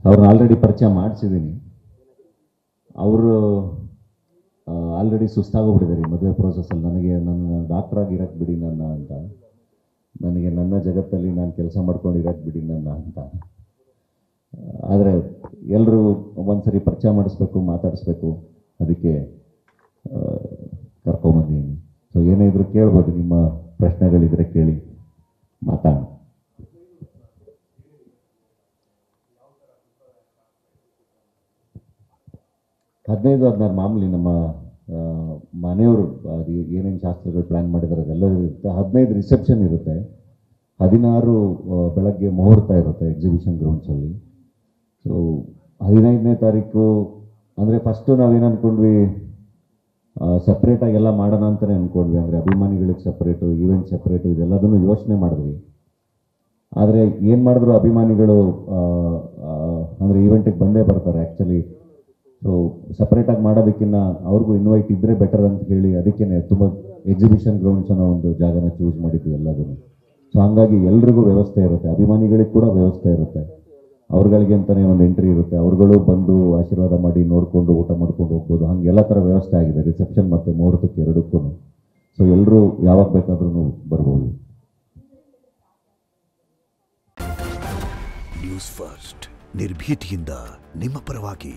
ಅವ್ರನ್ನ ಆಲ್ರೆಡಿ ಪರಿಚಯ ಮಾಡಿಸಿದ್ದೀನಿ. ಅವರು ಆಲ್ರೆಡಿ ಸುಸ್ತಾಗೋಗ್ಬಿಟ್ಟಿದ್ದಾರೆ ಈ ಮದುವೆ ಪ್ರೋಸೆಸ್ಸಲ್ಲಿ. ನನಗೆ ನನ್ನ ಡಾಕ್ಟ್ರಾಗಿ ಇರೋಕ್ಕೆ ಬಿಡಿ ನನ್ನ ಅಂತ, ನನಗೆ ನನ್ನ ಜಗತ್ತಲ್ಲಿ ನಾನು ಕೆಲಸ ಮಾಡ್ಕೊಂಡು ಇರೋಕ್ಕೆ ಬಿಡಿ ನನ್ನ ಅಂತ. ಆದರೆ ಎಲ್ಲರೂ ಒಂದ್ಸರಿ ಪರಿಚಯ ಮಾಡಿಸ್ಬೇಕು, ಮಾತಾಡಿಸ್ಬೇಕು, ಅದಕ್ಕೆ ಕರ್ಕೊಂಬಂದಿದ್ದೀನಿ. ಸೊ ಏನೇ ಇದ್ರೂ ಕೇಳ್ಬೋದು, ನಿಮ್ಮ ಪ್ರಶ್ನೆಗಳಿದ್ರೆ ಕೇಳಿ ಮಾತಾಡೋಣ. ಹದಿನೈದು 16 ಮಾಮೂಲಿ ನಮ್ಮ ಮನೆಯವರು ಅದು ಏನೇನು ಶಾಸ್ತ್ರಗಳು ಪ್ಲ್ಯಾನ್ ಮಾಡಿದ್ದಾರೆ ಅದೆಲ್ಲವೂ ಇರುತ್ತೆ. 15 ರಿಸೆಪ್ಷನ್ ಇರುತ್ತೆ, 16 ಬೆಳಗ್ಗೆ ಮುಹೂರ್ತ ಇರುತ್ತೆ ಎಕ್ಸಿಬಿಷನ್ ಗ್ರೌಂಡ್ಸಲ್ಲಿ. ಸೊ 15ನೇ ತಾರೀಕು ಅಂದರೆ ಫಸ್ಟು ನಾವೇನು ಅಂದ್ಕೊಂಡ್ವಿ, ಸಪ್ರೇಟಾಗಿ ಎಲ್ಲ ಮಾಡೋಣ ಅಂತಲೇ ಅಂದ್ಕೊಂಡ್ವಿ. ಅಂದರೆ ಅಭಿಮಾನಿಗಳಿಗೆ ಸಪ್ರೇಟು, ಈವೆಂಟ್ ಸಪ್ರೇಟು, ಇದೆಲ್ಲದನ್ನು ಯೋಚನೆ ಮಾಡಿದ್ವಿ. ಆದರೆ ಏನು ಮಾಡಿದ್ರು ಅಭಿಮಾನಿಗಳು ಅಂದರೆ ಈವೆಂಟಿಗೆ ಬಂದೇ ಬರ್ತಾರೆ ಆ್ಯಕ್ಚುಲಿ. ಸೊ ಸಪ್ರೇಟಾಗಿ ಮಾಡೋದಕ್ಕಿಂತ ಅವ್ರಿಗೂ ಇನ್ವೈಟ್ ಇದ್ದರೆ ಬೆಟರ್ ಅಂತ ಹೇಳಿ ಅದಕ್ಕೇ ತುಂಬ ಎಕ್ಸಿಬಿಷನ್ ಗ್ರೌಂಡ್ಸ್ ಅನ್ನೋ ಒಂದು ಜಾಗನ ಚೂಸ್ ಮಾಡಿದ್ವಿ ಎಲ್ಲದನ್ನು. ಸೊ ಹಾಗಾಗಿ ಎಲ್ರಿಗೂ ವ್ಯವಸ್ಥೆ ಇರುತ್ತೆ, ಅಭಿಮಾನಿಗಳಿಗೆ ಕೂಡ ವ್ಯವಸ್ಥೆ ಇರುತ್ತೆ, ಅವ್ರುಗಳಿಗೆ ಅಂತಲೇ ಒಂದು ಎಂಟ್ರಿ ಇರುತ್ತೆ, ಅವ್ರುಗಳು ಬಂದು ಆಶೀರ್ವಾದ ಮಾಡಿ ನೋಡಿಕೊಂಡು ಊಟ ಮಾಡ್ಕೊಂಡು ಹೋಗ್ಬೋದು. ಹಾಗೆ ಎಲ್ಲ ಥರ ವ್ಯವಸ್ಥೆ ಆಗಿದೆ ರಿಸೆಪ್ಷನ್ ಮತ್ತು ಮುಹೂರ್ತಕ್ಕೆ ಎರಡಕ್ಕೂ. ಸೊ ಎಲ್ಲರೂ ಯಾವಾಗ ಬೇಕಾದ್ರೂ ಬರ್ಬೋದು. ನ್ಯೂಸ್ ಫಸ್ಟ್, ನಿರ್ಭೀತಿಯಿಂದ ನಿಮ್ಮ ಪರವಾಗಿ.